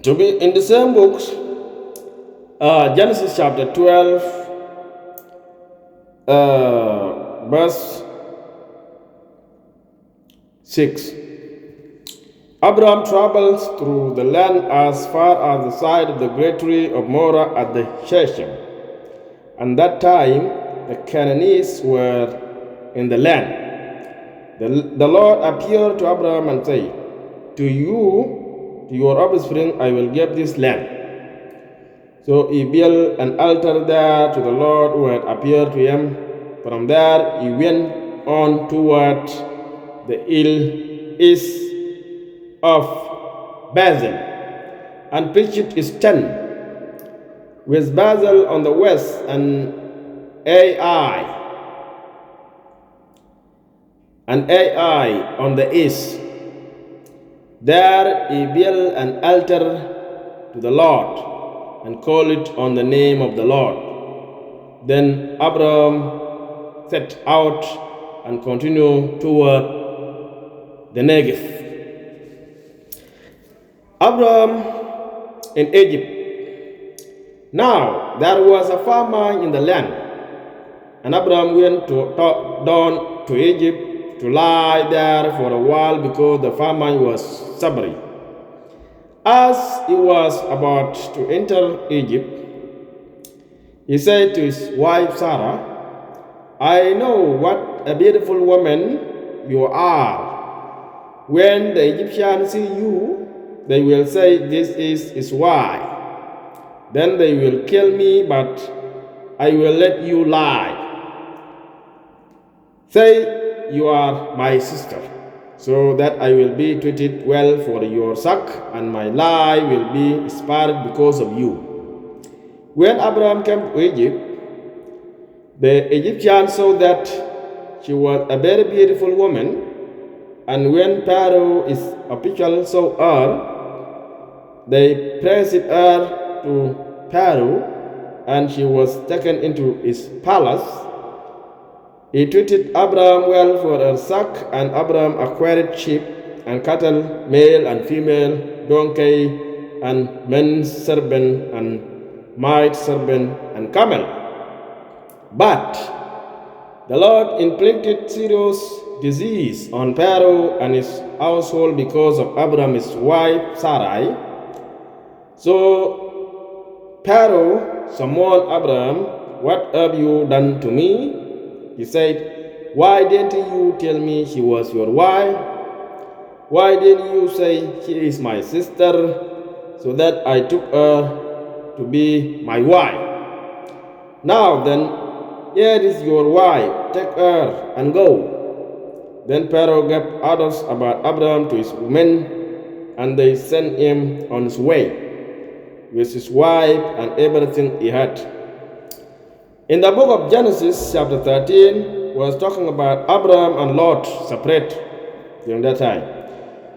To be in the same books, Genesis chapter 12, verse 6. Abraham travels through the land as far as the side of the great tree of Morah at the Shechem. And that time the Canaanites were in the land. The Lord appeared to Abraham and said, to you, to your offspring, I will give this land. So he built an altar there to the Lord who had appeared to him. From there he went on toward the hill east of Bethel and pitched his tent with Bethel on the west and Ai on the east. There he built an altar to the Lord and called it on the name of the Lord. Then Abraham set out and continued toward the Negev. Abraham in Egypt. Now there was a famine in the land, and Abraham went down to Egypt to lie there for a while because the famine was severe. As he was about to enter Egypt, he said to his wife Sarah, I know what a beautiful woman you are. When the Egyptians see you, they will say, this is his wife. Then they will kill me, but I will let you lie. Say you are my sister, so that I will be treated well for your sake, and my lie will be spared because of you. When Abraham came to Egypt, the Egyptians saw that she was a very beautiful woman, and when Pharaoh his officials saw her, they presented her to Pharaoh, and she was taken into his palace. He treated Abraham well for her sake, and Abraham acquired sheep and cattle, male and female, donkey and men servant and maid servant and camel. But the Lord inflicted serious disease on Pharaoh and his household because of Abraham's wife Sarai. So Pharaoh summoned Abraham, what have you done to me? He said, why didn't you tell me she was your wife? Why didn't you say she is my sister, so that I took her to be my wife? Now then, here is your wife, take her and go. Then Pharaoh gave orders about Abraham to his men, and they sent him on his way with his wife and everything he had. In the book of Genesis, chapter 13, was talking about Abraham and Lot separate during that time.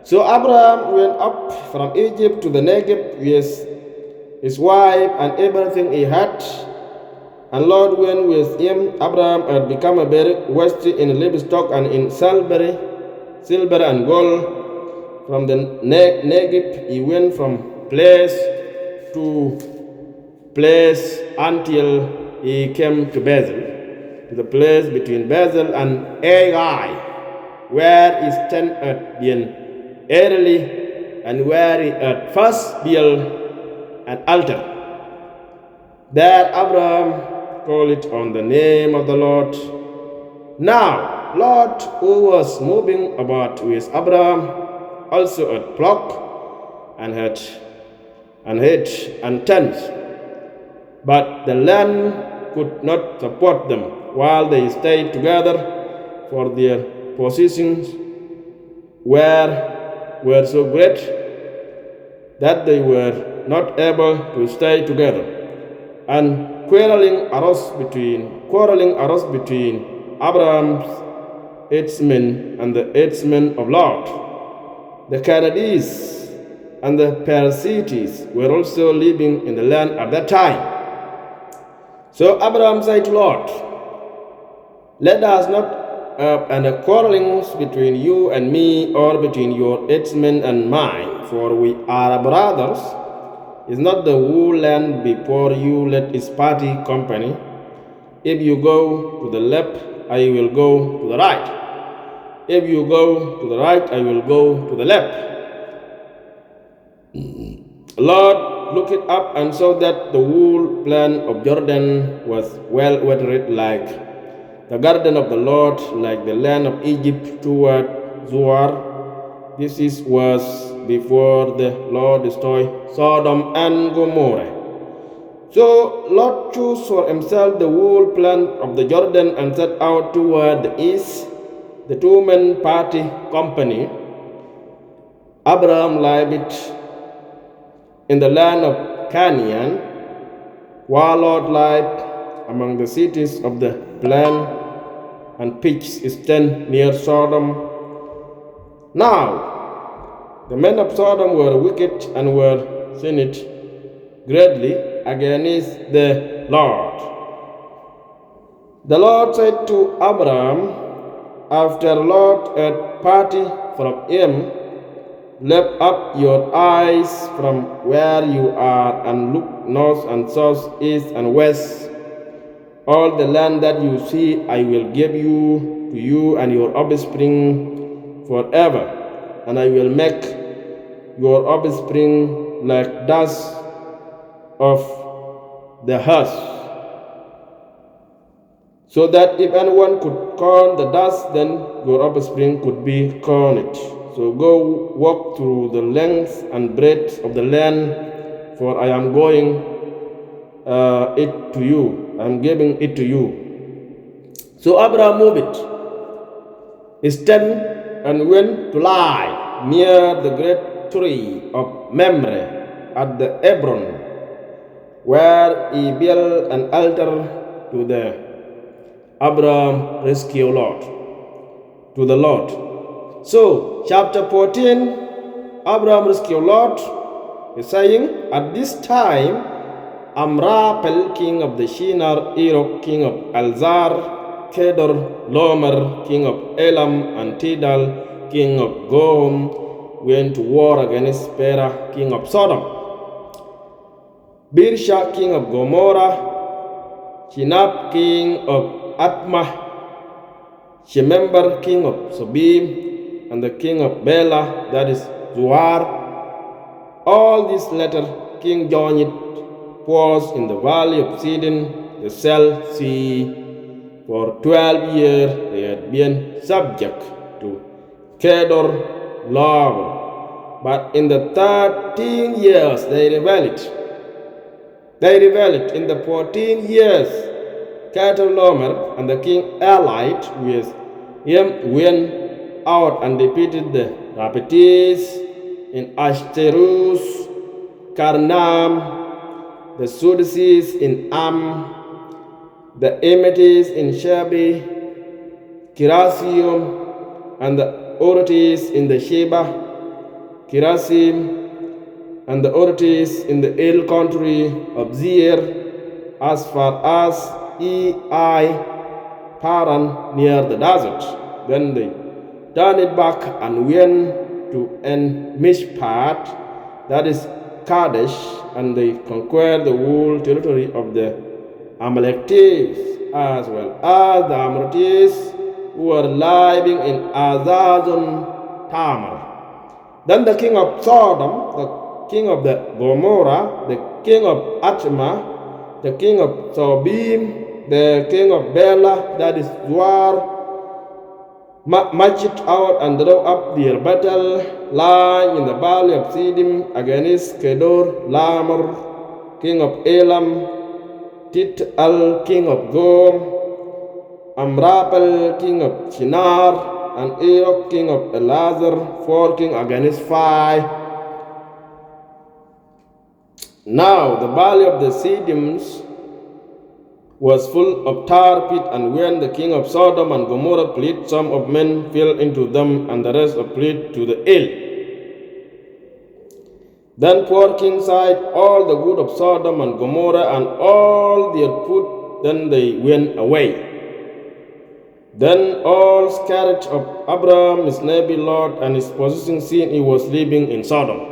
So Abraham went up from Egypt to the Negev with his wife and everything he had, and Lot went with him. Abraham had become a very wealthy in livestock and in silver and gold. From the Negev he went from place to place until he came to Bethel, to the place between Bethel and Ai, where his tent had been early and where he had first built an altar. There Abraham called it on the name of the Lord. Now Lot, who was moving about with Abraham, also had flock and hedge and tents, but the land could not support them while they stayed together, for their possessions were so great that they were not able to stay together. And quarreling arose between Abraham's herdsmen and the herdsmen of Lot. The Canaanites and the Perizzites were also living in the land at that time. So Abraham said to Lot, let us not have any quarrelings between you and me, or between your herdsmen and mine, for we are brothers. Is not the whole land before you? Let its party company. If you go to the left, I will go to the right. If you go to the right, I will go to the left. Lord looked up and saw that the whole plain of Jordan was well watered like the garden of the Lord, like the land of Egypt toward Zoar. This was before the Lord destroyed Sodom and Gomorrah. So Lot chose for himself the whole plain of the Jordan and set out toward the east. The two-man party company. Abraham lived in the land of Canaan, while Lot lived among the cities of the plain and pitched his tent near Sodom. Now the men of Sodom were wicked and were sinned greatly against the Lord. The Lord said to Abraham, after Lot had parted from him, lift up your eyes from where you are and look north and south, east and west. All the land that you see I will give you to you and your offspring forever, and I will make your offspring like dust of the earth, so that if anyone could count the dust, then your offspring could be counted. So go walk through the length and breadth of the land, for I am going it to you. I am giving it to you. So Abraham moved his tent and went to lie near the great tree of Mamre at the Hebron, where he built an altar to the Abraham rescue Lord, to the Lord. So, chapter 14, Abraham rescue Lord is saying, at this time, Amraphel, king of the Shinar, Erech, king of Alzar, Kedor, Lomer, king of Elam, and Tidal, king of Gohom, went to war against Pera, king of Sodom. Birsha, king of Gomorrah, Shinab, king of Atmah, Shemember, king of Sobim, and the king of Bela, that is Zoar. All these latter king joined was in the valley of Sidon, the Salt Sea. For 12 years they had been subject to Kedor Laomer, but in the 13 years they rebelled. In the 14 years, Kedorlaomer and the king allied with him went out and defeated the Raphates in Ashtaroth, Karnam, the Sudeses in Am, the Emites in Shabi, Kirasium, and the Orates in the Sheba, Kirasim, and the Orates in the hill country of Zeir, as far as Ei Paran near the desert. Then they turned it back and went to En Mishpat, that is Kadesh, and they conquered the whole territory of the Amalekites, as well as the Amorites who were living in Azazon Tamar. Then the king of Sodom, the king of the Gomorrah, the king of Atmah, the king of Sobim, the king of Bela, that is Zoar, marched out and drew up their battle line in the valley of Siddim against Kedor Laomer, king of Elam, Tidal, king of Gohom, Amraphel, king of Shinar, and Erech, king of Elazar, 4 kings against 5. Now the valley of the Siddims was full of tar pit, and when the king of Sodom and Gomorrah fled, some of men fell into them, and the rest fled to the hill. Then poor king sighed all the good of Sodom and Gomorrah and all their food, then they went away. Then all scattered of Abraham, his neighbor Lot, and his possessing sin he was living in Sodom.